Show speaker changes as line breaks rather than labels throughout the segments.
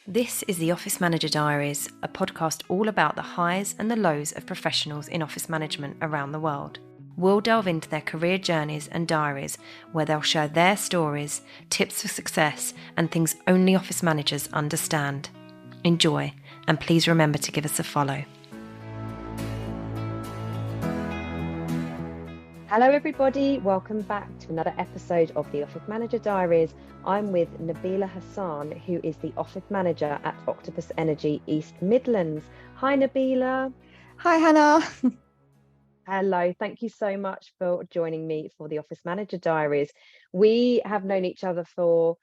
This is the Office Manager Diaries, a podcast all about the highs and the lows of professionals in office management around the world. We'll delve into their career journeys and diaries, where they'll share their stories, tips for success, and things only office managers understand. Enjoy, and please remember to give us a follow. Hello everybody, welcome back to another episode of the Office Manager Diaries. I'm with Nabeela Hasan, who is the Office Manager at Octopus Energy East Midlands. Hi Nabeela.
Hi Hannah.
Hello, thank you so much for joining me for the Office Manager Diaries. We have known each other for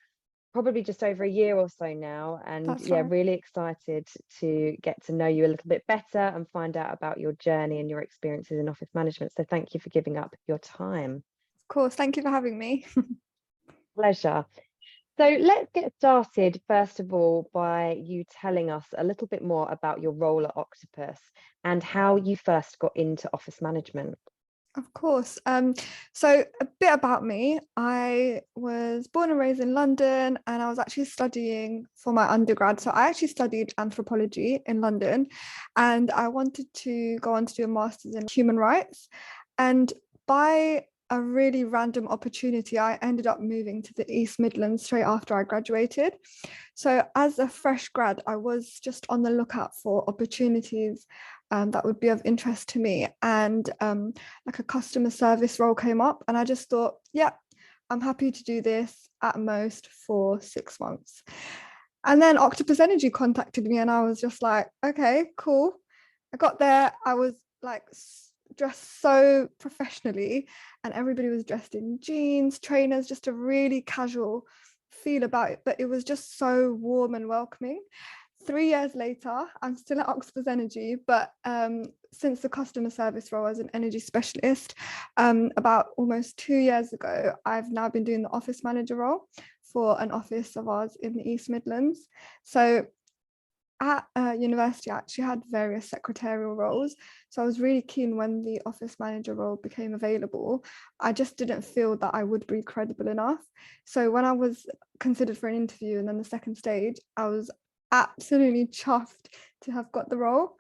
probably just over a year or so now, and
That's right.
really excited to get to know you a little bit better and find out about your journey and your experiences in office management. So thank you for giving up your time.
Of course, thank you for having me.
Pleasure. So let's get started, first of all, by you telling us a little bit more about your role at Octopus and how you first got into office management.
Of course. So a bit about me. I was born and raised in London, and I was actually studying for my undergrad. So I actually studied anthropology in London, and I wanted to go on to do a master's in human rights. And by a really random opportunity, I ended up moving to the East Midlands straight after I graduated. So as a fresh grad, I was just on the lookout for opportunities that would be of interest to me, and like a customer service role came up, and I just thought, yeah, I'm happy to do this at most for 6 months. And then Octopus Energy contacted me, and I was just like, okay, cool. I got there, I was like dressed so professionally, and everybody was dressed in jeans, trainers, just a really casual feel about it, but it was just so warm and welcoming. 3 years later, I'm still at Octopus Energy, but since the customer service role as an energy specialist, about almost 2 years ago, I've now been doing the office manager role for an office of ours in the East Midlands. So at university, I actually had various secretarial roles. So I was really keen when the office manager role became available. I just didn't feel that I would be credible enough. So when I was considered for an interview and then the second stage, I was absolutely chuffed to have got the role,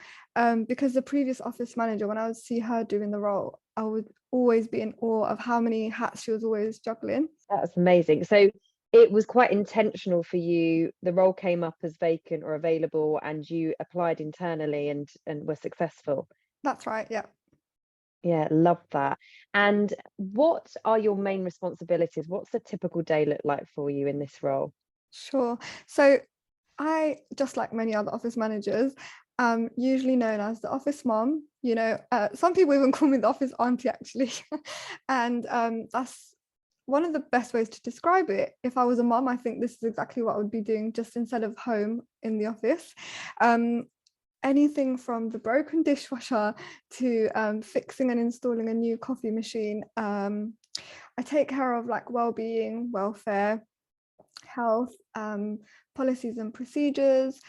because the previous office manager, when I would see her doing the role, I would always be in awe of how many hats she was always juggling.
That's amazing. So it was quite intentional for you. The role came up as vacant or available, and you applied internally and were successful.
That's right, yeah.
Yeah, love that. And what are your main responsibilities? What's the typical day look like for you in this role?
Sure. So I, just like many other office managers, usually known as the office mom. Some people even call me the office auntie, actually. And that's one of the best ways to describe it. If I was a mom, I think this is exactly what I would be doing, just instead of home in the office. Anything from the broken dishwasher to fixing and installing a new coffee machine. I take care of like well-being, welfare, health, policies and procedures,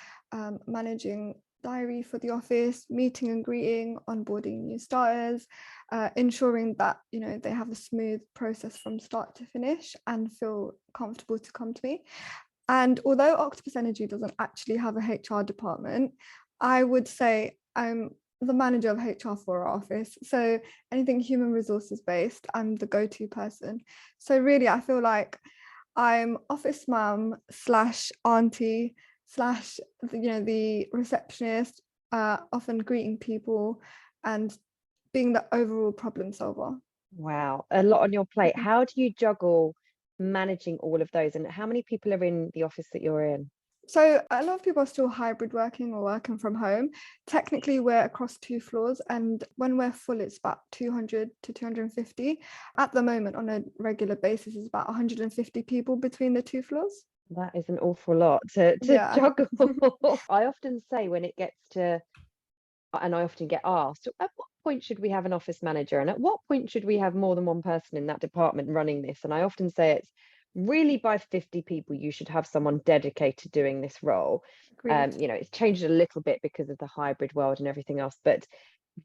managing diary for the office, meeting and greeting, onboarding new starters, ensuring that they have a smooth process from start to finish and feel comfortable to come to me. And although Octopus Energy doesn't actually have a HR department, I would say I'm the manager of HR for our office. So anything human resources based, I'm the go-to person. So really, I feel like I'm office mum slash auntie slash the receptionist, often greeting people and being the overall problem solver.
Wow, a lot on your plate. How do you juggle managing all of those, and how many people are in the office that you're in?
So a lot of people are still hybrid working or working from home. Technically, we're across 2 floors, and when we're full, it's about 200 to 250. At the moment, on a regular basis, it's about 150 people between the 2 floors.
That is an awful lot to
Yeah.
juggle. I often say when it gets to, and I often get asked, at what point should we have an office manager? And at what point should we have more than one person in that department running this? And I often say it's really by 50 people, you should have someone dedicated doing this role.
Agreed.
It's changed a little bit because of the hybrid world and everything else, but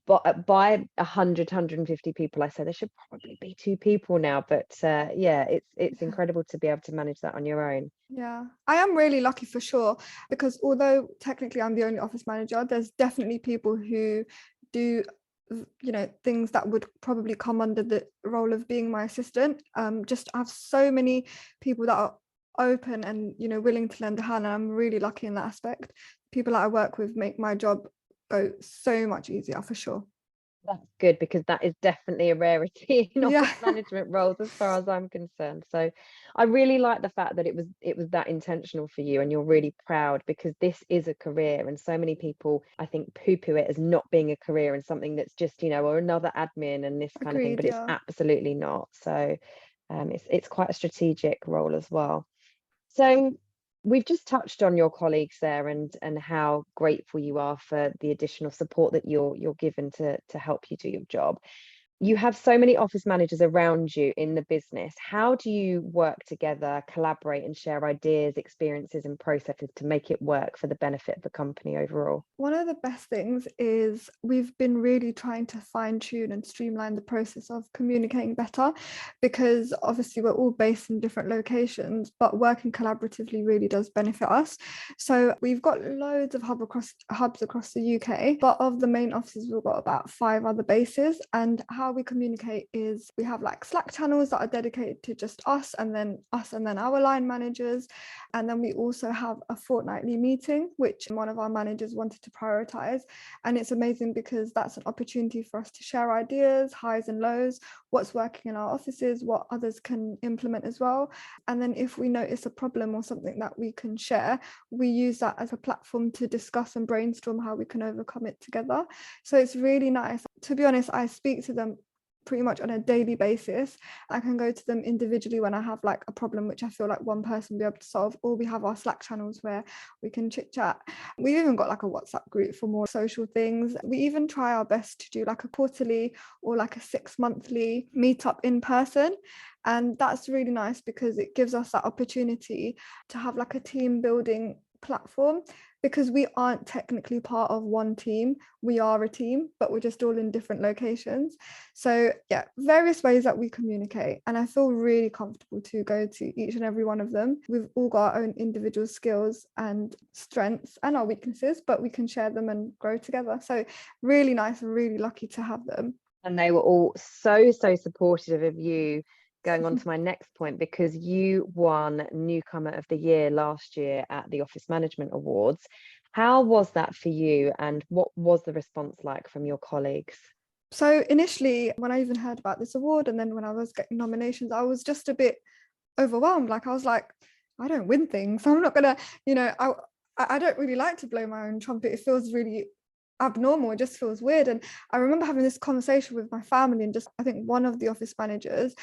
but by 150 people, I say there should probably be two people now. But yeah, it's
Yeah.
incredible to be able to manage that on your own.
Yeah, I am really lucky for sure, because although technically I'm the only office manager, there's definitely people who do, things that would probably come under the role of being my assistant. Just I have so many people that are open and, willing to lend a hand, and I'm really lucky in that aspect. People that I work with make my job go so much easier for sure.
That's good, because that is definitely a rarity in
Yeah.
office management roles as far as I'm concerned. So I really like the fact that it was that intentional for you, and you're really proud, because this is a career, and so many people, I think, poo-poo it as not being a career and something that's just, or another admin and this kind of thing,
Agreed.
but it's
Yeah.
absolutely not. So it's quite a strategic role as well. So we've just touched on your colleagues there, and how grateful you are for the additional support that you're given to help you do your job. You have so many office managers around you in the business. How do you work together, collaborate, and share ideas, experiences, and processes to make it work for the benefit of the company overall?
One of the best things is we've been really trying to fine tune and streamline the process of communicating better, because obviously we're all based in different locations, but working collaboratively really does benefit us. So we've got loads of hubs across the UK, but of the main offices, we've got about 5 other bases. And how we communicate is we have like Slack channels that are dedicated to just us and then our line managers. And then we also have a fortnightly meeting, which one of our managers wanted to prioritize. And it's amazing because that's an opportunity for us to share ideas, highs and lows, what's working in our offices, what others can implement as well. And then if we notice a problem or something that we can share, we use that as a platform to discuss and brainstorm how we can overcome it together. So it's really nice. To be honest, I speak to them pretty much on a daily basis. I can go to them individually when I have like a problem which I feel like one person will be able to solve, or we have our Slack channels where we can chit chat. We've even got like a WhatsApp group for more social things. We even try our best to do like a quarterly or like a 6 monthly meetup in person. And that's really nice because it gives us that opportunity to have like a team building platform, because we aren't technically part of one team. We are a team, but we're just all in different locations. So yeah, various ways that we communicate, and I feel really comfortable to go to each and every one of them. We've all got our own individual skills and strengths and our weaknesses, but we can share them and grow together. So really nice and really lucky to have them.
And they were all so supportive of you. Going on to my next point, because you won Newcomer of the Year last year at the Office Management Awards. How was that for you, and what was the response like from your colleagues?
So initially, when I even heard about this award, and then when I was getting nominations, I was just a bit overwhelmed. Like I was like, I don't win things, so I'm not gonna, I don't really like to blow my own trumpet. It feels really abnormal. It just feels weird. And I remember having this conversation with my family, and just I think one of the office managers,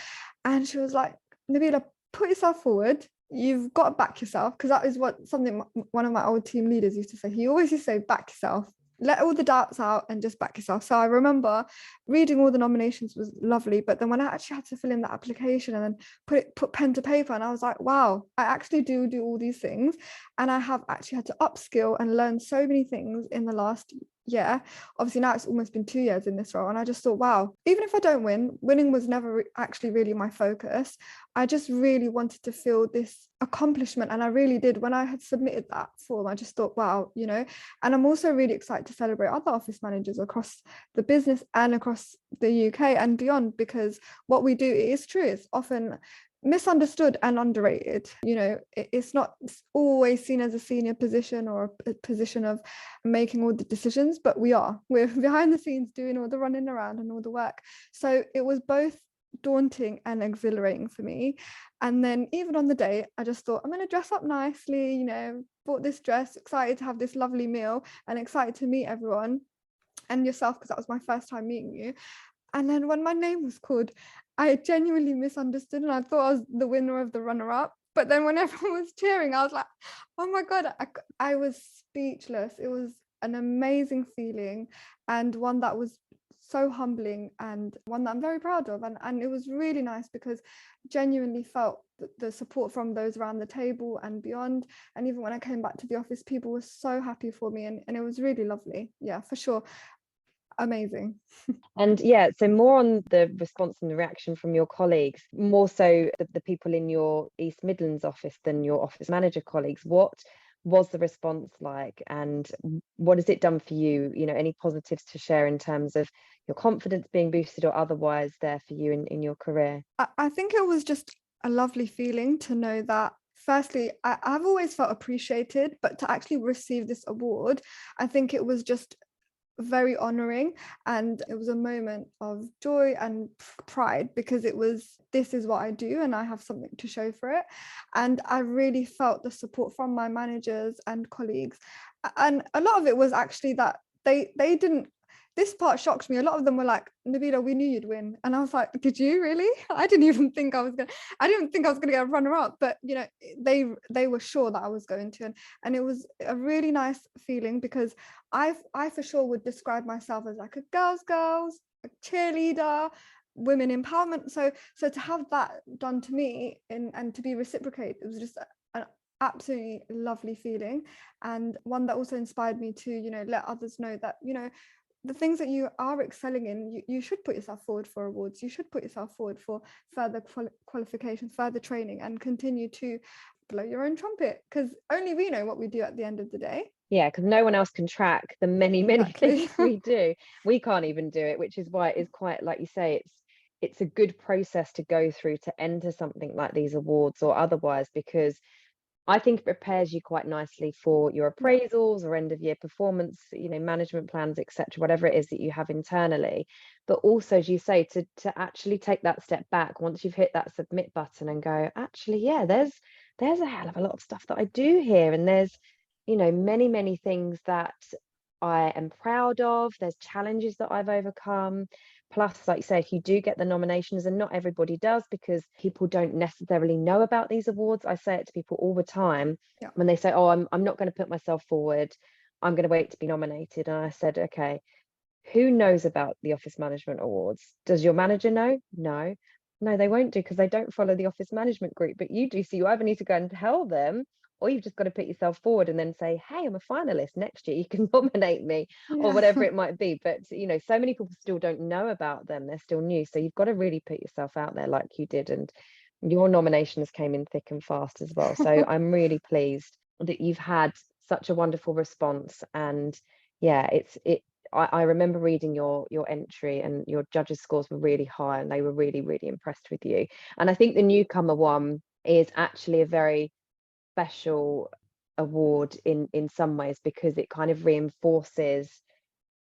and she was like, Nabeela, put yourself forward. You've got to back yourself, because that is something one of my old team leaders used to say. He always used to say, back yourself, let all the doubts out and just back yourself. So I remember reading all the nominations was lovely, but then when I actually had to fill in the application and then put pen to paper, and I was like, wow, I actually do all these things, and I have actually had to upskill and learn so many things in the last year. Obviously now it's almost been 2 years in this role, and I just thought, wow, even if I don't win, winning was never actually really my focus. I just really wanted to feel this accomplishment, and I really did. When I had submitted that form, I just thought, wow, and I'm also really excited to celebrate other office managers across the business and across the UK and beyond, because what we do is true. It's often misunderstood and underrated. It's not always seen as a senior position or a position of making all the decisions, but we're behind the scenes doing all the running around and all the work. So it was both daunting and exhilarating for me. And then even on the day, I just thought, I'm going to dress up nicely, bought this dress, excited to have this lovely meal and excited to meet everyone and yourself, because that was my first time meeting you. And then when my name was called, I genuinely misunderstood, and I thought I was the winner of the runner-up. But then when everyone was cheering, I was like, oh my God, I was speechless. It was an amazing feeling, and one that was so humbling, and one that I'm very proud of. And it was really nice because genuinely felt the support from those around the table and beyond. And even when I came back to the office, people were so happy for me, and it was really lovely. Yeah, for sure. Amazing.
And yeah, so more on the response and the reaction from your colleagues, more so the people in your East Midlands office than your office manager colleagues. What was the response like, and what has it done for you? You know, any positives to share in terms of your confidence being boosted or otherwise there for you in your career?
I think it was just a lovely feeling to know that, firstly, I've always felt appreciated, but to actually receive this award, I think it was just very honoring, and it was a moment of joy and pride, because this is what I do and I have something to show for it. And I really felt the support from my managers and colleagues, and a lot of it was actually that they didn't, this part shocked me. A lot of them were like, Nabeela, we knew you'd win. And I was like, did you really? I didn't think I was gonna get a runner up, but you know, they were sure that I was going to. And it was a really nice feeling, because I for sure would describe myself as like a girls, a cheerleader, women empowerment. So to have that done to me and to be reciprocated, it was just an absolutely lovely feeling, and one that also inspired me to, you know, let others know that, you know, the things that you are excelling in, you should put yourself forward for awards. You should put yourself forward for further qualifications, further training, and continue to blow your own trumpet, because only we know what we do at the end of the day.
Yeah, because no one else can track the many
Exactly.
things we do. We can't even do it, which is why it is quite, like you say, it's a good process to go through to enter something like these awards or otherwise, because I think it prepares you quite nicely for your appraisals or end of year performance, you know, management plans, etc., whatever it is that you have internally. But also, as you say, to actually take that step back once you've hit that submit button and go, actually, yeah, there's a hell of a lot of stuff that I do here, and there's, you know, many things that I am proud of. There's challenges that I've overcome. Plus, like you say, if you do get the nominations, and not everybody does, because people don't necessarily know about these awards. I say it to people all the time when they say, oh, I'm not going to put myself forward, I'm going to wait to be nominated. And I said, okay, who knows about the Office Management Awards? Does your manager know? No, they won't do, because they don't follow the Office Management Group, but you do. So you either need to go and tell them, or you've just got to put yourself forward and then say, hey, I'm a finalist, next year you can nominate me, or whatever it might be. But you know, so many people still don't know about them, they're still new, so you've got to really put yourself out there like you did, and your nominations came in thick and fast as well. So I'm really pleased that you've had such a wonderful response. And yeah, I remember reading your entry, and your judges' scores were really high, and they were really impressed with you. And I think the newcomer one is actually a very special award in some ways, because it kind of reinforces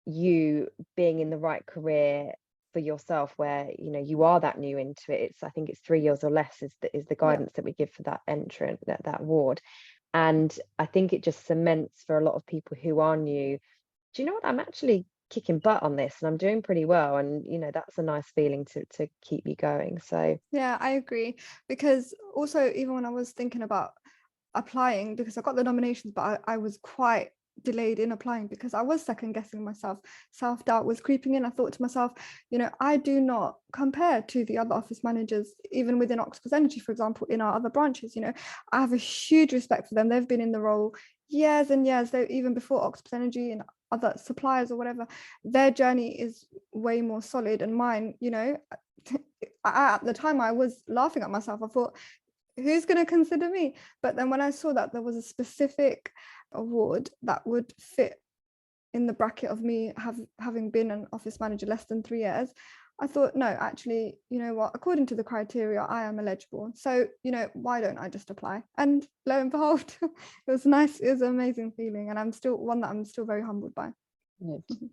you being in the right career for yourself, where you know you are that new into it. I think it's 3 years or less is the guidance that we give for that entrant, that award. And I think it just cements for a lot of people who are new, do you know what, I'm actually kicking butt on this and I'm doing pretty well. And you know, that's a nice feeling to keep you going. So
Yeah, I agree, because also, even when I was thinking about applying, because I got the nominations, but I was quite delayed in applying because I was second guessing myself. Self-doubt was creeping in. I thought to myself, you know, I do not compare to the other office managers, even within Octopus Energy, for example, in our other branches. You know, I have a huge respect for them. They've been in the role years and years. They even before Octopus Energy and other suppliers or whatever, their journey is way more solid, and mine, you know, at the time I was laughing at myself. I thought, who's going to consider me? But then when I saw that there was a specific award that would fit in the bracket of me having been an office manager less than 3 years, I thought, no, actually, you know what, according to the criteria, I am eligible. So, you know, why don't I just apply? And lo and behold, it was nice. It was an amazing feeling. And I'm still very humbled by.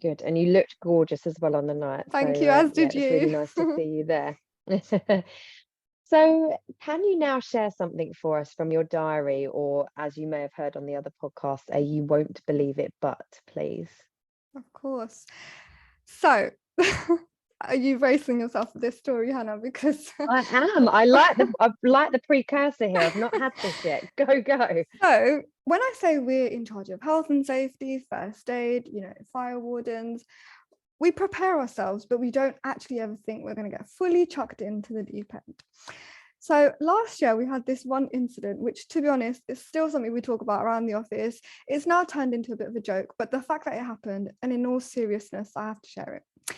Good. And you looked gorgeous as well on the night.
Thank
So,
you, as
yeah,
did
it's
you.
really nice to see you there. So can you now share something for us from your diary, or as you may have heard on the other podcast, a you won't believe it but, please?
Of course. So are you bracing yourself for this story, Hannah? Because
I am. I like the precursor here. I've not had this yet. Go.
So when I say we're in charge of health and safety, first aid, you know, fire wardens, we prepare ourselves, but we don't actually ever think we're going to get fully chucked into the deep end. So last year we had this one incident, which, to be honest, is still something we talk about around the office. It's now turned into a bit of a joke, but the fact that it happened, and in all seriousness, I have to share it.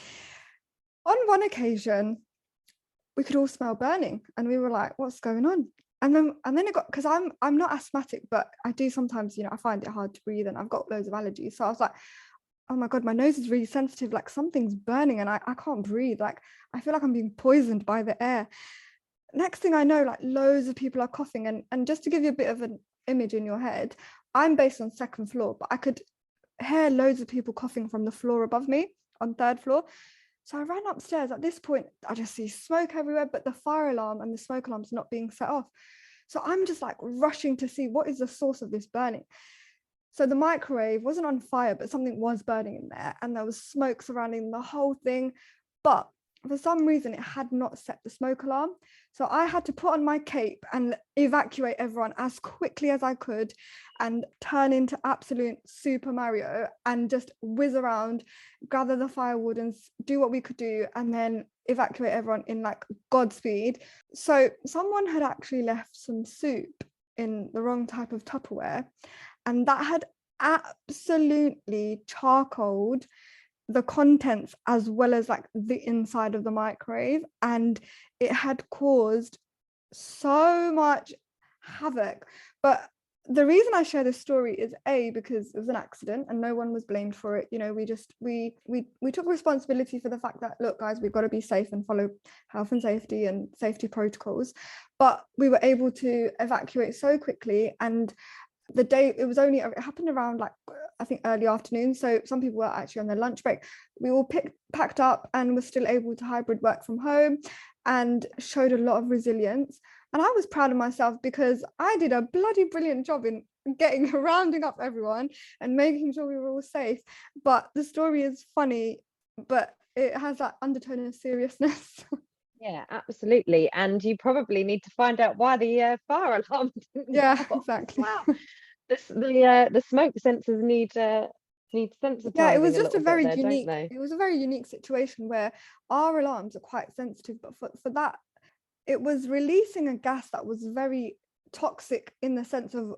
On one occasion, we could all smell burning, and we were like, "What's going on?" And then it got, because I'm not asthmatic, but I do sometimes, I find it hard to breathe, and I've got loads of allergies. So I was like, "Oh my God, my nose is really sensitive. Like something's burning, and I can't breathe. Like I feel like I'm being poisoned by the air." Next thing I know, like loads of people are coughing, and just to give you a bit of an image in your head, I'm based on second floor, but I could hear loads of people coughing from the floor above me on third floor. So I ran upstairs. At this point, I just see smoke everywhere, but the fire alarm and the smoke alarm's not being set off. So I'm just like rushing to see what is the source of this burning. So the microwave wasn't on fire, but something was burning in there, and there was smoke surrounding the whole thing. But for some reason, it had not set the smoke alarm. So I had to put on my cape and evacuate everyone as quickly as I could, and turn into absolute Super Mario and just whiz around, gather the firewood and do what we could do, and then evacuate everyone in like Godspeed. So someone had actually left some soup in the wrong type of Tupperware, and that had absolutely charcoaled the contents as well as like the inside of the microwave, and it had caused so much havoc. But the reason I share this story is because it was an accident and no one was blamed for it. We took responsibility for the fact that, look guys, we've got to be safe and follow health and safety protocols, but we were able to evacuate so quickly. And it happened around like I think early afternoon, so some people were actually on their lunch break. We all packed up and were still able to hybrid work from home, and showed a lot of resilience. And I was proud of myself because I did a bloody brilliant job in rounding up everyone and making sure we were all safe. But the story is funny, but it has that undertone of seriousness.
Yeah, absolutely. And you probably need to find out why the fire alarm didn't
Yeah,
go off.
exactly.
Wow. The smoke sensors need sensitizing
Yeah, it was
a
just
little bit there, don't they?
it was a very unique situation where our alarms are quite sensitive, but for that, it was releasing a gas that was very toxic, in the sense of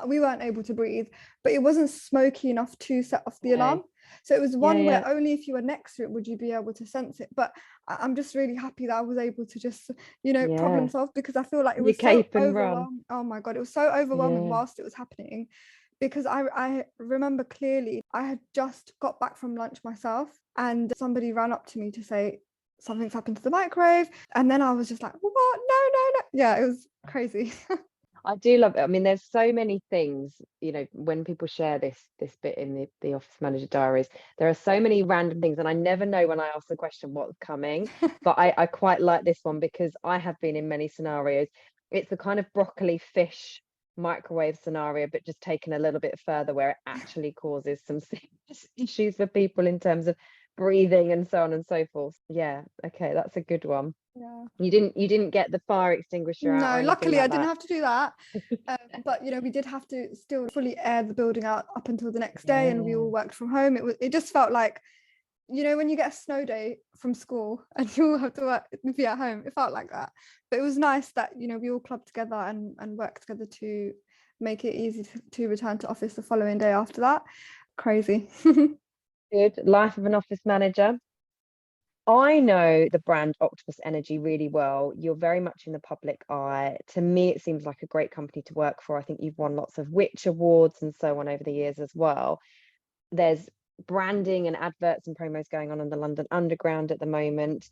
we weren't able to breathe, but it wasn't smoky enough to set off the alarm. So it was one where only if you were next to it would you be able to sense it. But I'm just really happy that I was able to just, problem solve, because I feel like it was so overwhelming. Oh my God, it was so overwhelming whilst it was happening, because I remember clearly I had just got back from lunch myself, and somebody ran up to me to say something's happened to the microwave, and then I was just like, what? No. Yeah, it was crazy.
I do love it. I mean, there's so many things, when people share this bit in the office manager diaries, there are so many random things, and I never know when I ask the question what's coming. But I quite like this one because I have been in many scenarios. It's the kind of broccoli fish microwave scenario, but just taken a little bit further, where it actually causes some serious issues for people in terms of breathing and so on and so forth. Yeah, okay, that's a good one.
Yeah.
You didn't get the fire extinguisher out?
No, luckily I didn't have to do that. But we did have to still fully air the building out up until the next day, and we all worked from home. It just felt like, when you get a snow day from school and you all have to be at home, it felt like that. But it was nice that we all clubbed together and worked together to make it easy to return to office the following day after that. Crazy.
Good life of an office manager. I know the brand Octopus Energy really well. You're very much in the public eye. To me, it seems like a great company to work for. I think you've won lots of Which awards and so on over the years as well. There's branding and adverts and promos going on in the London Underground at the moment.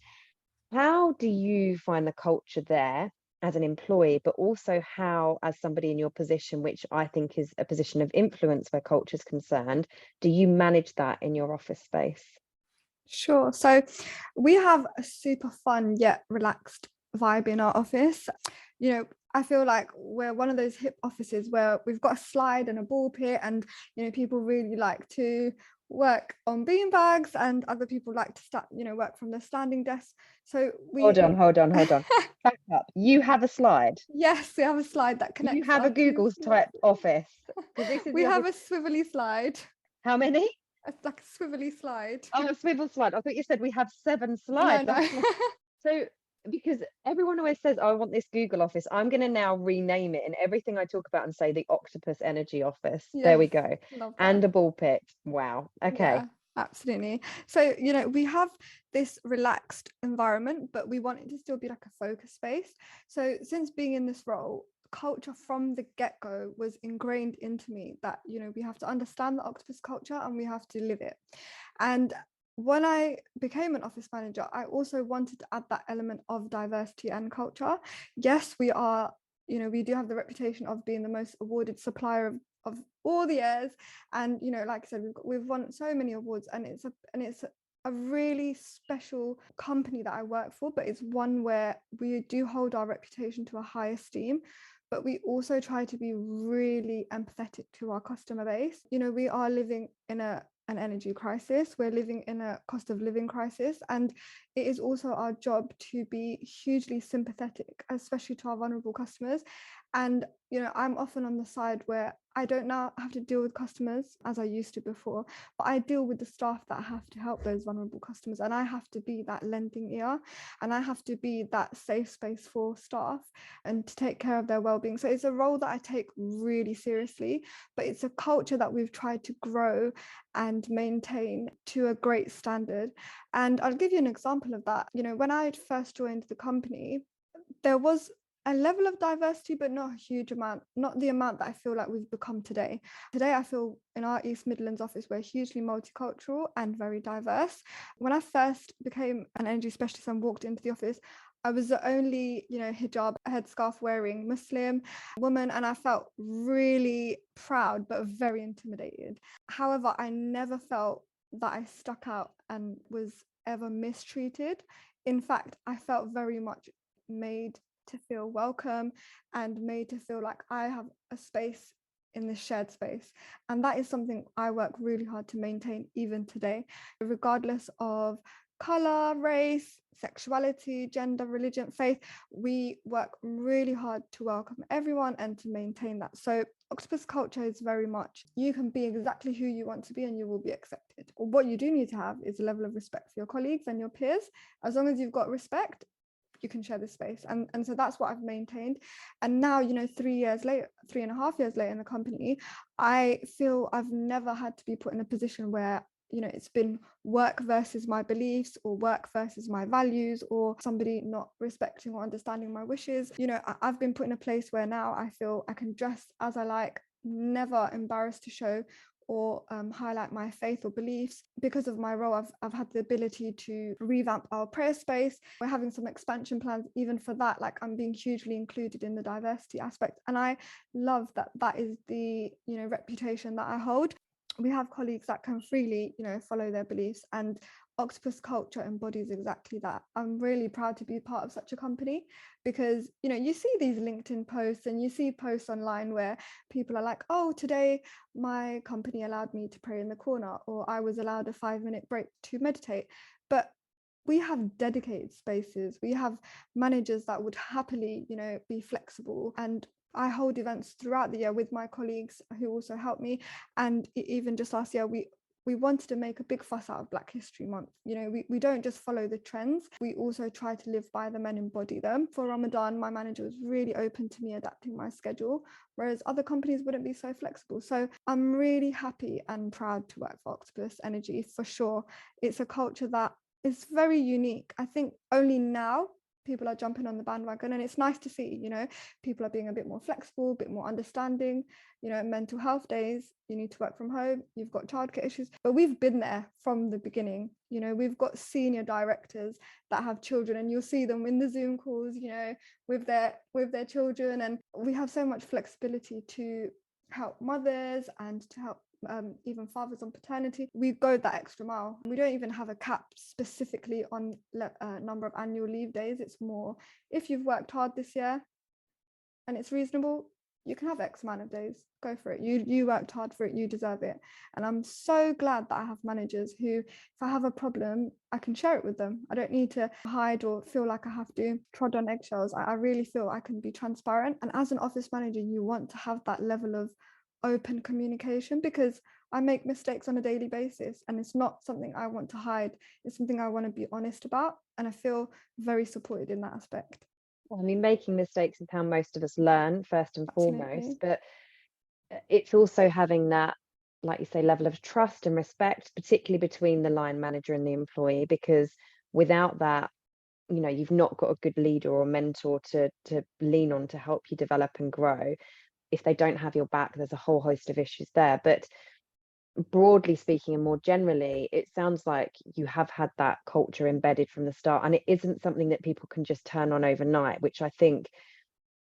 How do you find the culture there as an employee, but also how, as somebody in your position, which I think is a position of influence where culture is concerned, do you manage that in your office space?
Sure. So we have a super fun yet relaxed vibe in our office. I feel like we're one of those hip offices where we've got a slide and a ball pit, and people really like to work on beanbags, and other people like to work from their standing desk. So
hold on. Back up. You have a slide?
Yes, we have a slide that connects.
You have a Google type office?
We have a swivelly slide.
How many?
It's like a swivelly slide.
Oh, a swivel slide. I thought you said we have 7 slides.
No.
So because everyone always says, oh, I want this Google office. I'm going to now rename it, and everything I talk about and say the Octopus Energy Office. There we
Yes,
go.
love
And
that.
a ball pit. Wow. Okay.
Yeah, absolutely. So, we have this relaxed environment, but we want it to still be like a focus space. So, since being in this role, culture from the get-go was ingrained into me that, we have to understand the Octopus culture and we have to live it. And when I became an office manager, I also wanted to add that element of diversity and culture. Yes, we are, we do have the reputation of being the most awarded supplier of all the years, and like I said, we've won so many awards, and it's a really special company that I work for, but it's one where we do hold our reputation to a high esteem. But we also try to be really empathetic to our customer base. We are living in an energy crisis. We're living in a cost of living crisis. And it is also our job to be hugely sympathetic, especially to our vulnerable customers. And, I'm often on the side where I don't now have to deal with customers as I used to before, but I deal with the staff that have to help those vulnerable customers. And I have to be that lending ear, and I have to be that safe space for staff and to take care of their well-being. So it's a role that I take really seriously, but it's a culture that we've tried to grow and maintain to a great standard. And I'll give you an example of that. When I first joined the company, there was a level of diversity, but not a huge amount, not the amount that I feel like we've become today. Today, I feel in our East Midlands office, we're hugely multicultural and very diverse. When I first became an energy specialist and walked into the office, I was the only, hijab, headscarf wearing Muslim woman, and I felt really proud, but very intimidated. However, I never felt that I stuck out and was ever mistreated. In fact, I felt very much made to feel welcome and made to feel like I have a space in this shared space. And that is something I work really hard to maintain even today, regardless of color, race, sexuality, gender, religion, faith. We work really hard to welcome everyone and to maintain that. So Octopus culture is very much, you can be exactly who you want to be and you will be accepted. What you do need to have is a level of respect for your colleagues and your peers. As long as you've got respect, you can share this space. And so that's what I've maintained. And now, 3.5 years later in the company, I feel I've never had to be put in a position where it's been work versus my beliefs or work versus my values or somebody not respecting or understanding my wishes. I've been put in a place where now I feel I can dress as I like, never embarrassed to show or highlight my faith or beliefs. Because of my role, I've had the ability to revamp our prayer space. We're having some expansion plans even for that. Like, I'm being hugely included in the diversity aspect, and I love that is the reputation that I hold. We have colleagues that can freely follow their beliefs, and Octopus culture embodies exactly that. I'm really proud to be part of such a company, because you see these LinkedIn posts and you see posts online where people are like, oh, today my company allowed me to pray in the corner, or I was allowed a 5-minute break to meditate. But we have dedicated spaces. We have managers that would happily be flexible, and I hold events throughout the year with my colleagues who also help me. And even just last year, we wanted to make a big fuss out of Black History Month. We don't just follow the trends, we also try to live by them and embody them. For Ramadan, my manager was really open to me adapting my schedule, whereas other companies wouldn't be so flexible. So I'm really happy and proud to work for Octopus Energy, for sure. It's a culture that is very unique. I think only now people are jumping on the bandwagon, and it's nice to see people are being a bit more flexible, a bit more understanding. Mental health days, you need to work from home, you've got childcare issues, but we've been there from the beginning. We've got senior directors that have children, and you'll see them in the Zoom calls with their children, and we have so much flexibility to help mothers and to help even fathers on paternity. We go that extra mile. We don't even have a cap specifically on number of annual leave days. It's more, if you've worked hard this year and it's reasonable, you can have X amount of days. Go for it. You worked hard for it. You deserve it. And I'm so glad that I have managers who, if I have a problem, I can share it with them. I don't need to hide or feel like I have to trod on eggshells. I really feel I can be transparent. And as an office manager, you want to have that level of open communication, because I make mistakes on a daily basis and it's not something I want to hide. It's something I want to be honest about, and I feel very supported in that aspect.
Well, I mean, making mistakes is how most of us learn, first and foremost,
Absolutely.
but it's also having that, like you say, level of trust and respect, particularly between the line manager and the employee, because without that, you've not got a good leader or mentor to lean on to help you develop and grow. If they don't have your back, there's a whole host of issues there. But broadly speaking, and more generally, it sounds like you have had that culture embedded from the start, and it isn't something that people can just turn on overnight, which I think,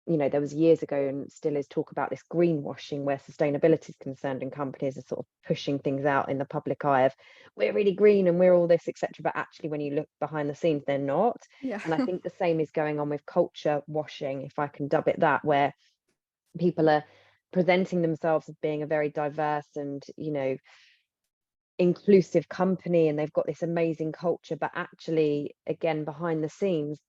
there was years ago and still is talk about this greenwashing where sustainability is concerned, and companies are sort of pushing things out in the public eye of, we're really green and we're all this, etc. But actually, when you look behind the scenes, they're not.
Yeah.
And I think the same is going on with culture washing, if I can dub it that, where people are presenting themselves as being a very diverse and, inclusive company, and they've got this amazing culture, but actually, again, behind the scenes,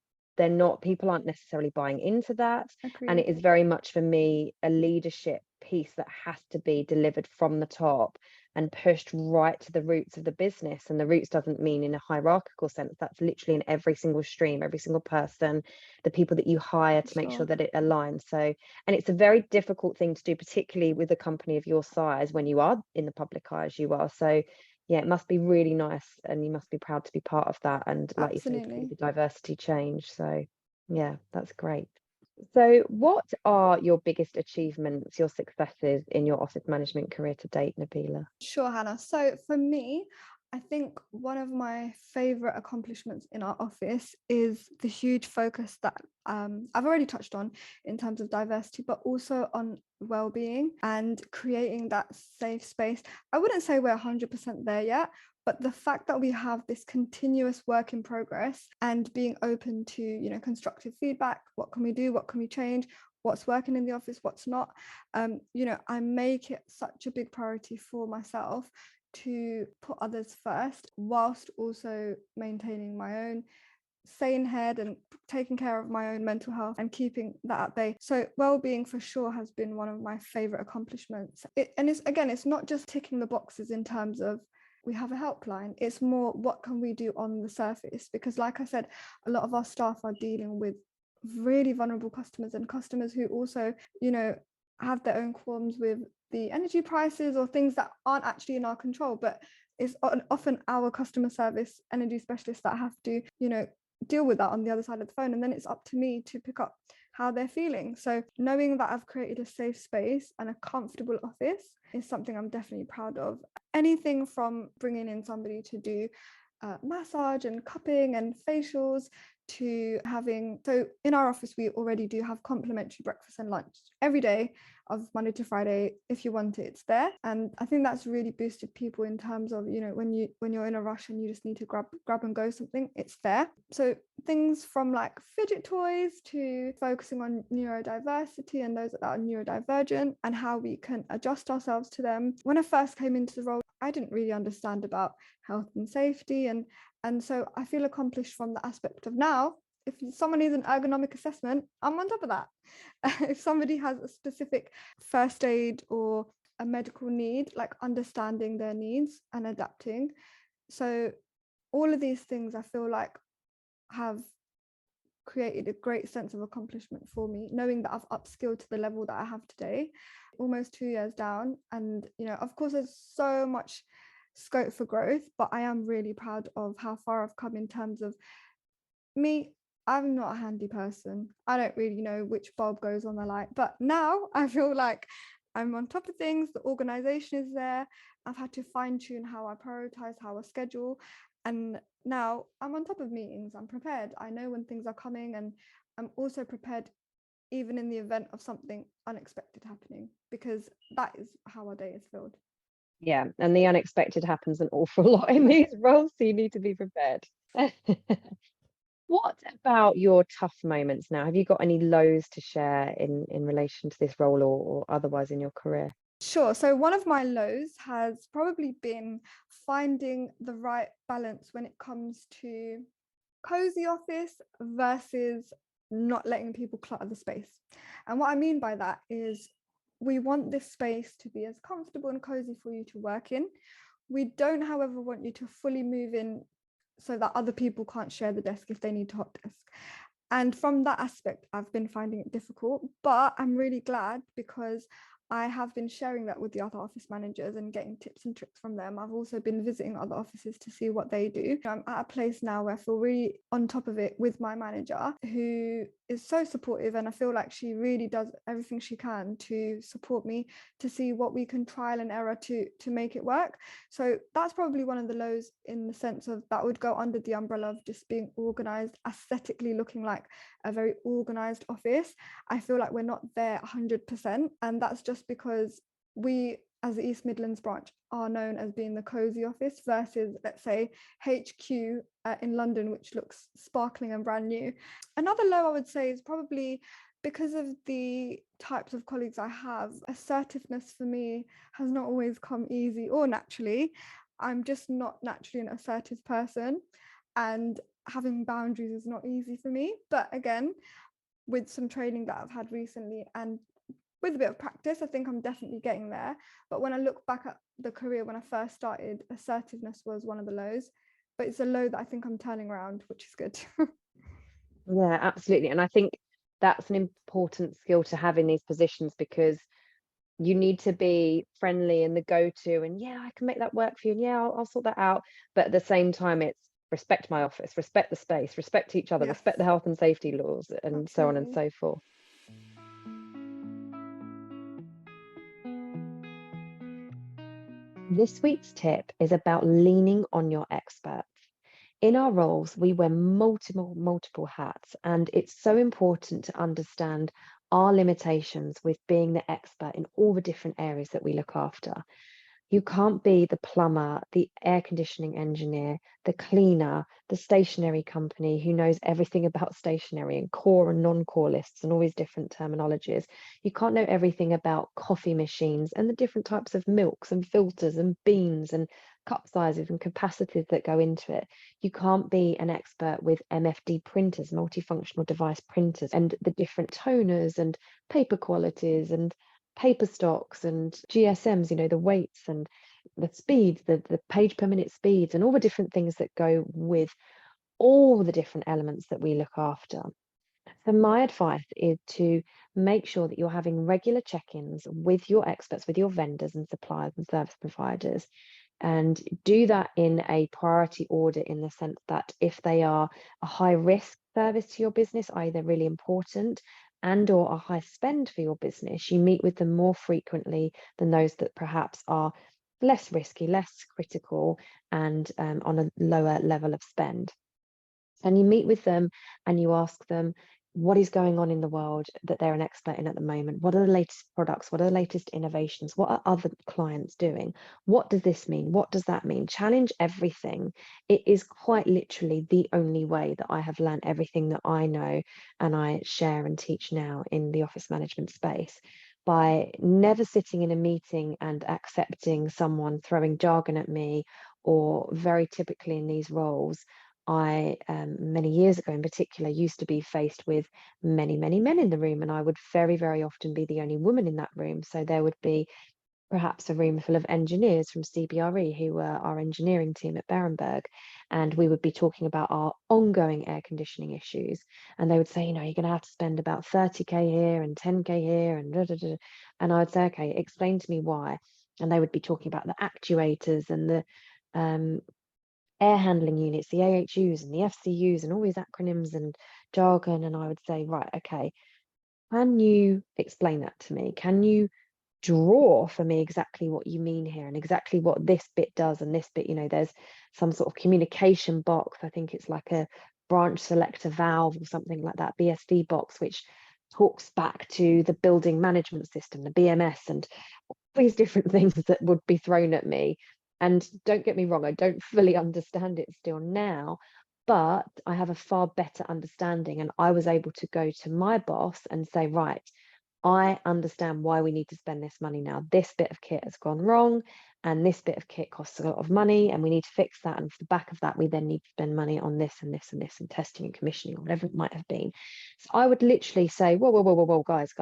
people aren't necessarily buying into that. And it
Agreed.
is very much, for me, a leadership piece that has to be delivered from the top and pushed right to the roots of the business. And the roots doesn't mean in a hierarchical sense, that's literally in every single stream, every single person, the people that you hire to make sure that it aligns. So, and it's a very difficult thing to do, particularly with a company of your size, when you are in the public eye as you are. So yeah, it must be really nice, and you must be proud to be part of that, and like you say, to see
Absolutely.
the diversity change. So yeah, that's great. So what are your biggest achievements, your successes in your office management career to date, Nabeela?
Sure, Hannah. So for me, I think one of my favorite accomplishments in our office is the huge focus that I've already touched on in terms of diversity, but also on well-being and creating that safe space. I wouldn't say we're 100% there yet, but the fact that we have this continuous work in progress and being open to, constructive feedback, what can we do, what can we change, what's working in the office, what's not, I make it such a big priority for myself to put others first, whilst also maintaining my own sane head and taking care of my own mental health and keeping that at bay. So well-being for sure has been one of my favorite accomplishments. It's not just ticking the boxes in terms of we have a helpline. It's more, what can we do on the surface? Because like I said, a lot of our staff are dealing with really vulnerable customers, and customers who also, have their own qualms with the energy prices or things that aren't actually in our control, but it's often our customer service energy specialists that have to, deal with that on the other side of the phone, and then it's up to me to pick up how they're feeling. So knowing that I've created a safe space and a comfortable office is something I'm definitely proud of. Anything from bringing in somebody to do massage and cupping and facials, to having, so in our office we already do have complimentary breakfast and lunch every day of Monday to Friday. If you want it, it's there, and I think that's really boosted people in terms of, when you're in a rush and you just need to grab and go something, it's there. So things from like fidget toys to focusing on neurodiversity and those that are neurodivergent and how we can adjust ourselves to them. When I first came into the role, I didn't really understand about health and safety, and so I feel accomplished from the aspect of now, if someone needs an ergonomic assessment, I'm on top of that. If somebody has a specific first aid or a medical need, like understanding their needs and adapting. So all of these things I feel like have created a great sense of accomplishment for me, knowing that I've upskilled to the level that I have today, almost 2 years down. And, of course, there's so much scope for growth, but I am really proud of how far I've come in terms of me. I'm not a handy person. I don't really know which bulb goes on the light, but now I feel like I'm on top of things. The organization is there. I've had to fine tune how I prioritize, how I schedule. And now I'm on top of meetings. I'm prepared. I know when things are coming, and I'm also prepared even in the event of something unexpected happening, because that is how our day is filled.
Yeah, and the unexpected happens an awful lot in these roles, so you need to be prepared. What about your tough moments now? Have you got any lows to share in relation to this role, or otherwise in your career?
Sure. So one of my lows has probably been finding the right balance when it comes to cozy office versus not letting people clutter the space. And what I mean by that is we want this space to be as comfortable and cozy for you to work in. We don't, however, want you to fully move in so that other people can't share the desk if they need to hot desk. And from that aspect, I've been finding it difficult, but I'm really glad because I have been sharing that with the other office managers and getting tips and tricks from them. I've also been visiting other offices to see what they do. I'm at a place now where I feel really on top of it with my manager, who is so supportive, and I feel like she really does everything she can to support me to see what we can trial and error to make it work. So that's probably one of the lows, in the sense of that would go under the umbrella of just being organized, aesthetically looking like a very organized office. I feel like we're not there 100%, and that's just because we, as the East Midlands branch, are known as being the cozy office versus, let's say, HQ in London, which looks sparkling and brand new. Another low I would say is probably because of the types of colleagues I have. Assertiveness for me has not always come easy or naturally. I'm just not naturally an assertive person, and having boundaries is not easy for me. But again, with some training that I've had recently and with a bit of practice, I think I'm definitely getting there. But when I look back at the career when I first started, assertiveness was one of the lows, but it's a low that I think I'm turning around, which is good.
Yeah, absolutely. And I think that's an important skill to have in these positions, because you need to be friendly and the go-to, and yeah, I can make that work for you, and yeah, I'll sort that out. But at the same time, it's respect my office, respect the space, respect each other,
Yes,
respect the health and safety laws, and so on and
absolutely.
so forth. This week's tip is about leaning on your experts. In our roles, we wear multiple hats, and it's so important to understand our limitations with being the expert in all the different areas that we look after. You can't be the plumber, the air conditioning engineer, the cleaner, the stationery company who knows everything about stationery and core and non-core lists and all these different terminologies. You can't know everything about coffee machines and the different types of milks and filters and beans and cup sizes and capacities that go into it. You can't be an expert with MFD printers, multifunctional device printers, and the different toners and paper qualities and paper stocks and GSMs, the weights and the speeds, the page per minute speeds, and all the different things that go with all the different elements that we look after. So my advice is to make sure that you're having regular check-ins with your experts, with your vendors and suppliers and service providers, and do that in a priority order, in the sense that if they are a high risk service to your business, either really important and or a high spend for your business, you meet with them more frequently than those that perhaps are less risky, less critical, and on a lower level of spend. And you meet with them and you ask them what is going on in the world that they're an expert in at the moment. What are the latest products? What are the latest innovations? What are other clients doing? What does this mean? What does that mean? Challenge everything. It is quite literally the only way that I have learned everything that I know and I share and teach now in the office management space. By never sitting in a meeting and accepting someone throwing jargon at me, or very typically in these roles, I, many years ago in particular, used to be faced with many men in the room, and I would very often be the only woman in that room. So there would be perhaps a room full of engineers from CBRE, who were our engineering team at Berenberg, and we would be talking about our ongoing air conditioning issues. And they would say, you're going to have to spend about 30k here and 10k here and da, da, da. And I would say, okay, explain to me why. And they would be talking about the actuators and the air handling units, the AHUs and the FCUs and all these acronyms and jargon. And I would say, right, okay, can you explain that to me? Can you draw for me exactly what you mean here and exactly what this bit does and this bit? There's some sort of communication box. I think it's like a branch selector valve or something like that, BSD box, which talks back to the building management system, the BMS, and all these different things that would be thrown at me. And don't get me wrong, I don't fully understand it still now, but I have a far better understanding. And I was able to go to my boss and say, right, I understand why we need to spend this money now. This bit of kit has gone wrong, and this bit of kit costs a lot of money, and we need to fix that. And for the back of that, we then need to spend money on this and this and this, and testing and commissioning, or whatever it might have been. So I would literally say, whoa, guys.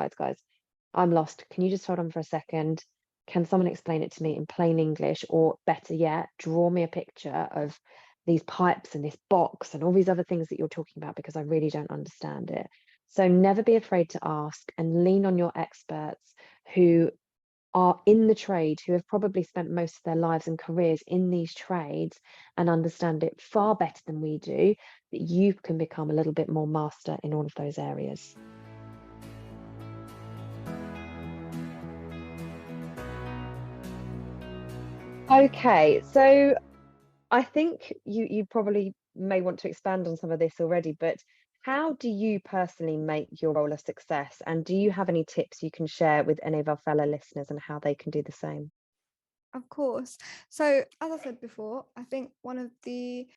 I'm lost. Can you just hold on for a second? Can someone explain it to me in plain English? Or better yet, draw me a picture of these pipes and this box and all these other things that you're talking about, because I really don't understand it. So never be afraid to ask, and lean on your experts who are in the trade, who have probably spent most of their lives and careers in these trades and understand it far better than we do, that you can become a little bit more master in all of those areas. Okay, so I think you probably may want to expand on some of this already, but how do you personally make your role a success? And do you have any tips you can share with any of our fellow listeners and how they can do the same?
Of course. So, as I said before, I think one of the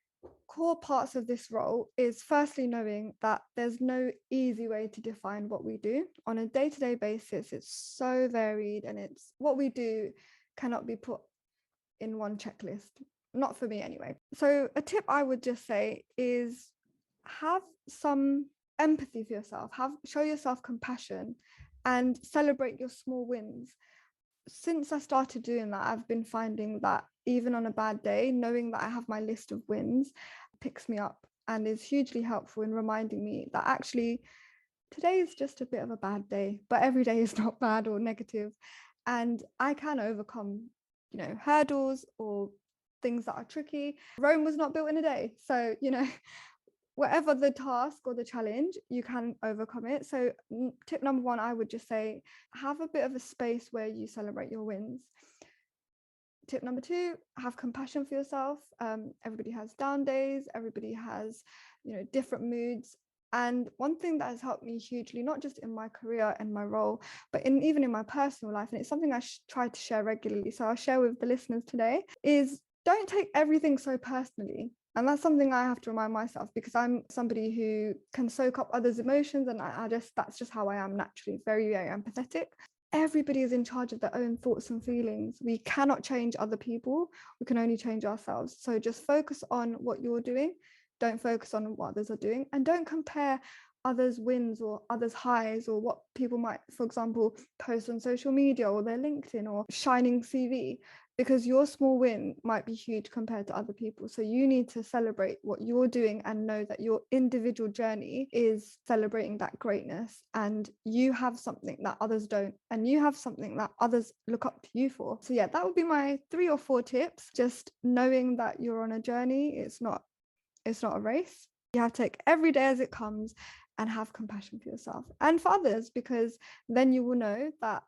core parts of this role is firstly knowing that there's no easy way to define what we do. On a day-to-day basis, it's so varied, and it's what we do cannot be put in one checklist. Not for me anyway. So, a tip I would just say is have some empathy for yourself, show yourself compassion, and celebrate your small wins. Since I started doing that, I've been finding that even on a bad day, knowing that I have my list of wins picks me up and is hugely helpful in reminding me that actually today is just a bit of a bad day, but every day is not bad or negative, and I can overcome, hurdles or things that are tricky. Rome was not built in a day, so whatever the task or the challenge, you can overcome it. So tip number one, I would just say, have a bit of a space where you celebrate your wins. Tip number two, have compassion for yourself. Everybody has down days, everybody has, different moods. And one thing that has helped me hugely, not just in my career and my role, but even in my personal life, and it's something I try to share regularly, so I'll share with the listeners today, is don't take everything so personally. And that's something I have to remind myself, because I'm somebody who can soak up others' emotions, and that's just how I am naturally, very, very empathetic. Everybody is in charge of their own thoughts and feelings. We cannot change other people. We can only change ourselves. So just focus on what you're doing. Don't focus on what others are doing, and don't compare others' wins or others' highs, or what people might, for example, post on social media or their LinkedIn or shining CV, because your small win might be huge compared to other people. So you need to celebrate what you're doing and know that your individual journey is celebrating that greatness, and you have something that others don't, and you have something that others look up to you for. So yeah, that would be my 3 or 4 tips. Just knowing that you're on a journey. It's not a race. You have to take every day as it comes and have compassion for yourself and for others, because then you will know that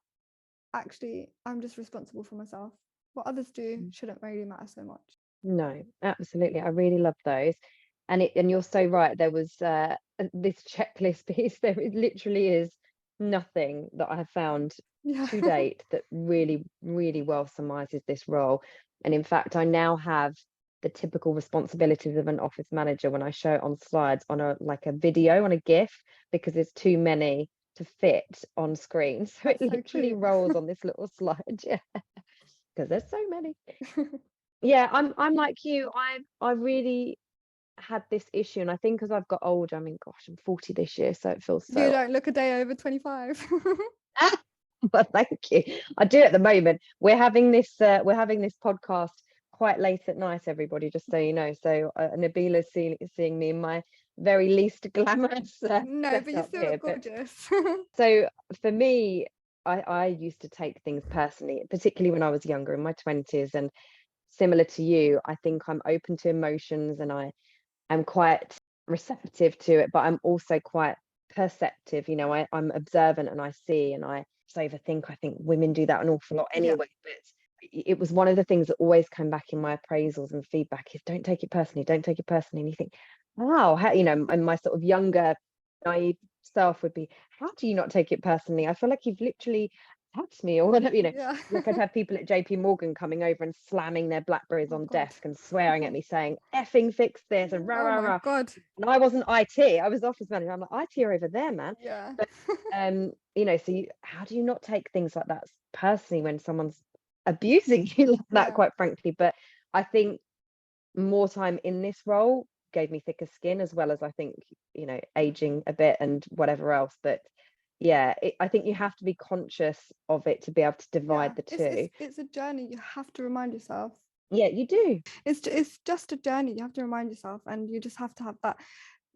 actually I'm just responsible for myself. What others do shouldn't really matter so much.
No, absolutely. I really love those. And you're so right. There was this checklist piece. There literally is nothing that I have found
Yeah.
to date that really, really well summarizes this role. And in fact, I now have the typical responsibilities of an office manager when I show it on slides on a video, on a GIF, because there's too many to fit on screen. So it
That's so
literally
cute.
rolls on this little slide. Yeah, because there's so many. Yeah, I'm like you. I really had this issue, and I think as I've got older, I mean, gosh, I'm 40 this year, so it feels
You
so.
don't look a day over 25.
But thank you. I do at the moment. We're having this podcast quite late at night, everybody, just so you know. So Nabeela's seeing me in my very least glamorous
No, but you
setup
still
here.
look
But
gorgeous.
so for me, I used to take things personally, particularly when I was younger, in my 20s, and similar to you, I think I'm open to emotions, and I'm quite receptive to it, but I'm also quite perceptive. I'm observant, and I see, and I overthink. I think women do that an awful lot
Yeah.
anyway, but it was one of the things that always came back in my appraisals and feedback is don't take it personally, don't take it personally. And you think, wow, how, and my sort of younger, naive self would be, how do you not take it personally? I feel like you've literally attacked me, or whatever,
Yeah.
like I'd have people at JP Morgan coming over and slamming their Blackberries
Oh
on
God.
desk and swearing at me, saying, effing fix this, and rah,
Oh
rah,
my
rah.
God.
And I wasn't IT, I was office manager. I'm like, IT are over there, man.
Yeah.
But so how do you not take things like that personally when someone's abusing you like that,
Yeah.
quite frankly? But I think more time in this role gave me thicker skin, as well as I think, aging a bit and whatever else. But I think you have to be conscious of it to be able to divide the two.
It's a journey. You have to remind yourself.
Yeah, you do.
It's just a journey. You have to remind yourself, and you just have to have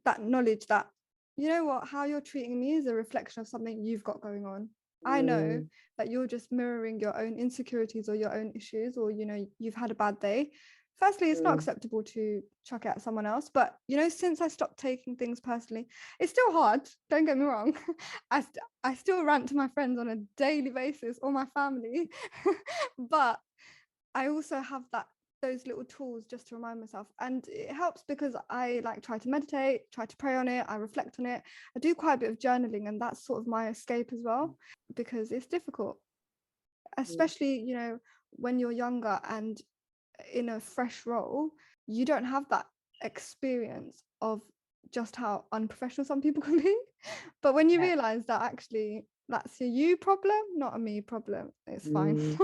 that knowledge that, you know what, how you're treating me is a reflection of something you've got going on. I know that you're just mirroring your own insecurities or your own issues, or, you know, you've had a bad day. Firstly, it's not acceptable to chuck it at someone else. But, you know, since I stopped taking things personally, it's still hard. Don't get me wrong. I still rant to my friends on a daily basis, or my family. But I also have those little tools just to remind myself, and it helps because I like try to meditate, try to pray on it, I reflect on it. I do quite a bit of journaling, and that's sort of my escape as well, because it's difficult, especially, you know, when you're younger and in a fresh role. You don't have that experience of just how unprofessional some people can be. But when you realize that actually that's a you problem, not a me problem, it's fine.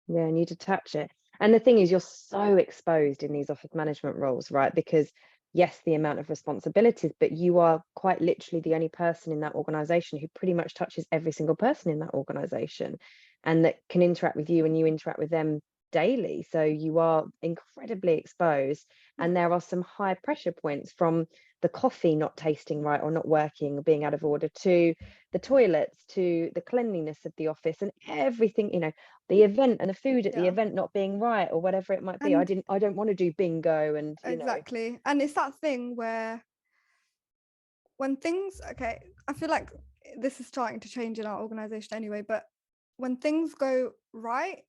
Yeah, and you detach it. And the thing is, you're so exposed in these office management roles, right? Because yes, the amount of responsibilities, but you are quite literally the only person in that organization who pretty much touches every single person in that organization, and that can interact with you, and you interact with them daily. So you are incredibly exposed, and there are some high pressure points, from the coffee not tasting right or not working or being out of order, to the toilets, to the cleanliness of the office, and everything, you know, the event and the food at the event not being right, or whatever it might be.
And
I don't want to do bingo, and
exactly. And it's that thing where when things, okay, I feel like this is starting to change in our organization anyway, but when things go right,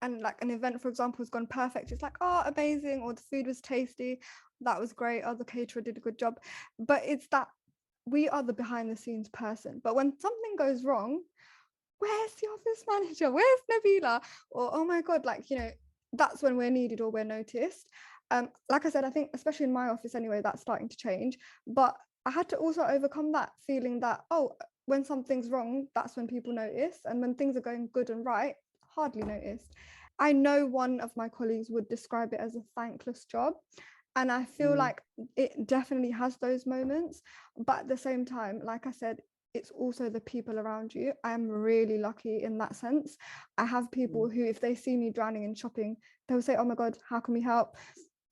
and like an event, for example, has gone perfect, it's like, oh, amazing, or the food was tasty, that was great, or the caterer did a good job. But it's that we are the behind the scenes person. But when something goes wrong, where's the office manager? Where's Nabeela? Or, oh my God, like, you know, that's when we're needed or we're noticed. Like I said, I think especially in my office anyway, that's starting to change. But I had to also overcome that feeling that, oh, when something's wrong, that's when people notice. And when things are going good and right, hardly noticed. I know one of my colleagues would describe it as a thankless job. And I feel like it definitely has those moments. But at the same time, like I said, it's also the people around you. I'm really lucky in that sense. I have people who, if they see me drowning in shopping, they'll say, oh my God, how can we help?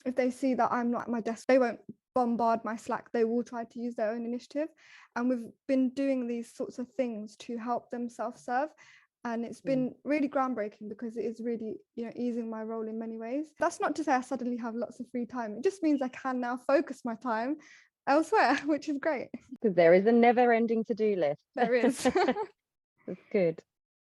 If they see that I'm not at my desk, they won't bombard my Slack. They will try to use their own initiative. And we've been doing these sorts of things to help them self-serve. And it's been really groundbreaking, because it is really, you know, easing my role in many ways. That's not to say I suddenly have lots of free time. It just means I can now focus my time elsewhere, which is great.
Because there is a never-ending to-do list.
There is.
That's good.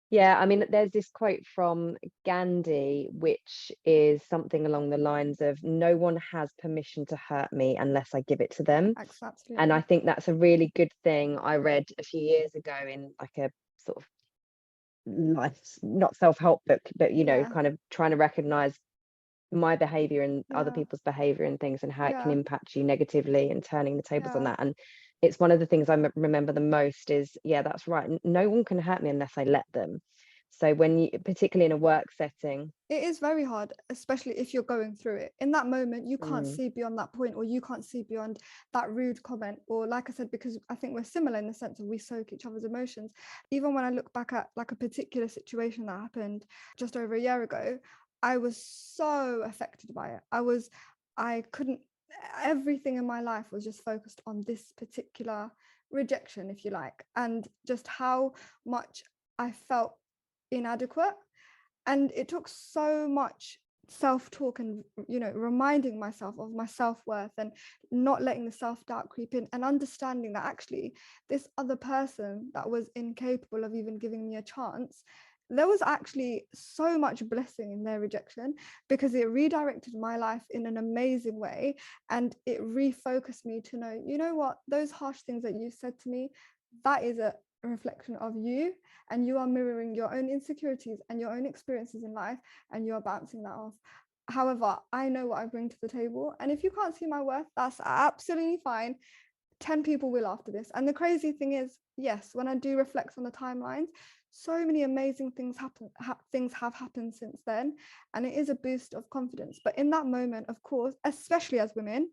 Yeah, I mean, there's this quote from Gandhi, which is something along the lines of, no one has permission to hurt me unless I give it to them.
Absolutely.
And I think that's a really good thing. I read a few years ago in like a sort of life, not self-help book, but, you know, kind of trying to recognize my behavior and other people's behavior and things, and how it can impact you negatively, and turning the tables on that. And it's one of the things I remember the most is, yeah, that's right, no one can hurt me unless I let them. So when you, particularly in a work setting,
it is very hard, especially if you're going through it. In that moment, you can't see beyond that point, or you can't see beyond that rude comment, or, like I said, because I think we're similar in the sense of we soak each other's emotions. Even when I look back at like a particular situation that happened just over a year ago, I was so affected by it. I couldn't, everything in my life was just focused on this particular rejection, if you like, and just how much I felt inadequate. And it took so much self-talk and, you know, reminding myself of my self-worth, and not letting the self-doubt creep in, and understanding that actually this other person that was incapable of even giving me a chance, there was actually so much blessing in their rejection, because it redirected my life in an amazing way. And it refocused me to know, you know what, those harsh things that you said to me, that is a reflection of you, and you are mirroring your own insecurities and your own experiences in life, and you are bouncing that off. However, I know what I bring to the table, and if you can't see my worth, that's absolutely fine. 10 people will after this. And the crazy thing is, yes, when I do reflect on the timelines, so many amazing things things have happened since then, and it is a boost of confidence. But in that moment, of course, especially as women,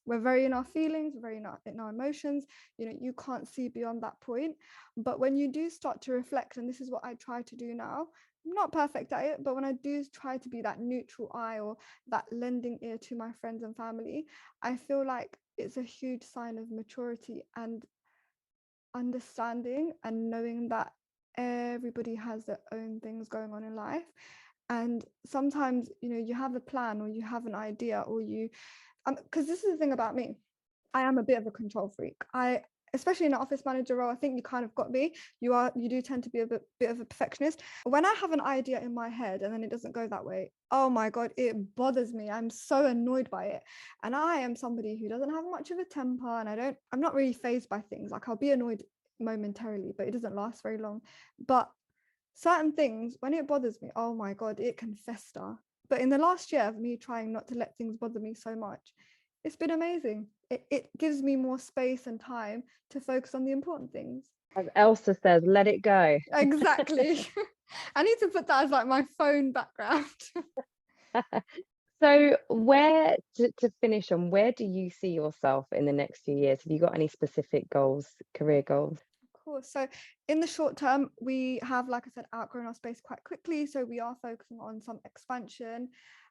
we're very in our feelings, we're very in our emotions. You can't see beyond that point. But when you do start to reflect, and this is what I try to do now, I'm not perfect at it, but when I do try to be that neutral eye or that lending ear to my friends and family, I feel like it's a huge sign of maturity and understanding and knowing that everybody has their own things going on in life. And sometimes, you have a plan or you have an idea, or because this is the thing about me, I am a bit of a control freak. Especially in an office manager role, I think you kind of got me. You do tend to be a bit of a perfectionist. When I have an idea in my head and then it doesn't go that way, oh my God, it bothers me. I'm so annoyed by it. And I am somebody who doesn't have much of a temper, and I'm not really fazed by things. Like, I'll be annoyed momentarily, but it doesn't last very long. But certain things, when it bothers me, oh my God, it can fester. But in the last year of me trying not to let things bother me so much, it's been amazing. It gives me more space and time to focus on the important things.
As Elsa says, let it go.
Exactly. I need to put that as like my phone background.
So where to finish on, where do you see yourself in the next few years? Have you got any specific goals, career goals?
Of course. So in the short term, we have, like I said, outgrown our space quite quickly. So we are focusing on some expansion.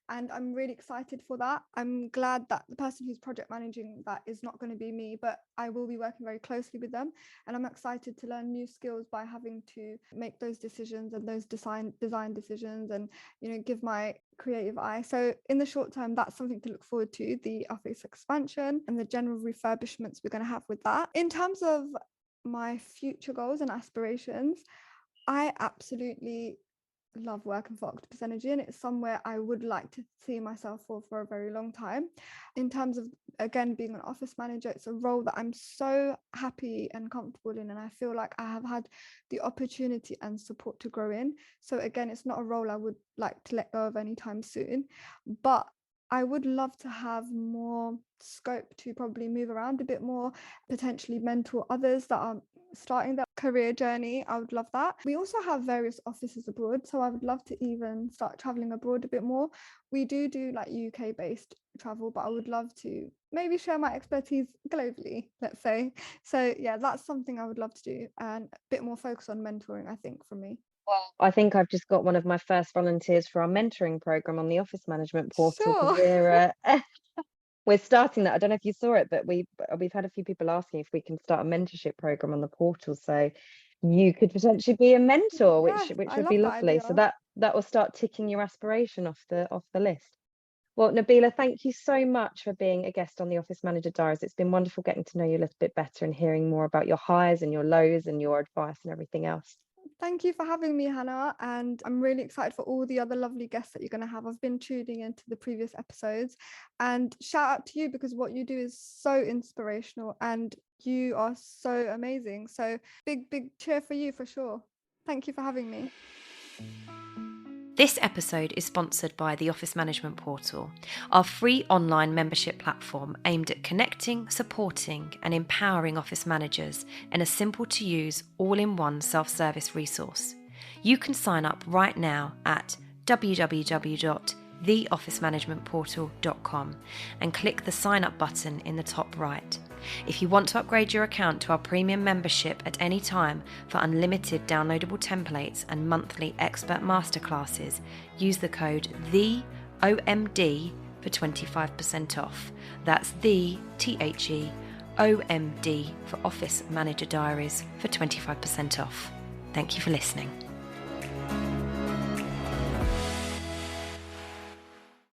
And I'm really excited for that. I'm glad that the person who's project managing that is not going to be me, but I will be working very closely with them. And I'm excited to learn new skills by having to make those decisions and those design decisions, and give my creative eye. So in the short term, that's something to look forward to, the office expansion and the general refurbishments we're going to have with that. In terms of my future goals and aspirations, I absolutely love working for Octopus Energy, and it's somewhere I would like to see myself for a very long time. In terms of, again, being an office manager, it's a role that I'm so happy and comfortable in, and I feel like I have had the opportunity and support to grow in. So again, it's not a role I would like to let go of anytime soon, but I would love to have more scope to probably move around a bit more, potentially mentor others that are starting their career journey. I would love that. We also have various offices abroad, so I would love to even start traveling abroad a bit more. We do like UK based travel, but I would love to maybe share my expertise globally, let's say. So yeah, that's something I would love to do, and a bit more focus on mentoring, I think, for me.
Well, I think I've just got one of my first volunteers for our mentoring program on the office management portal.
Sure.
We're starting that. I don't know if you saw it, but we've had a few people asking if we can start a mentorship program on the portal. So you could potentially be a mentor,
Yes,
which
I
would
love
be
that
lovely. So
idea.
that will start ticking your aspiration off the list. Well, Nabeela, thank you so much for being a guest on the Office Manager Diaries. It's been wonderful getting to know you a little bit better and hearing more about your highs and your lows and your advice and everything else.
Thank you for having me, Hannah, and I'm really excited for all the other lovely guests that you're going to have. I've been tuning into the previous episodes, and shout out to you, because what you do is so inspirational and you are so amazing. So big cheer for you for sure. Thank you for having me.
This episode is sponsored by the Office Management Portal, our free online membership platform aimed at connecting, supporting and empowering office managers in a simple to use, all-in-one self-service resource. You can sign up right now at www.theofficemanagementportal.com and click the sign up button in the top right. If you want to upgrade your account to our premium membership at any time for unlimited downloadable templates and monthly expert masterclasses, use the code THEOMD for 25% off. That's the THEOMD for Office Manager Diaries for 25% off. Thank you for listening.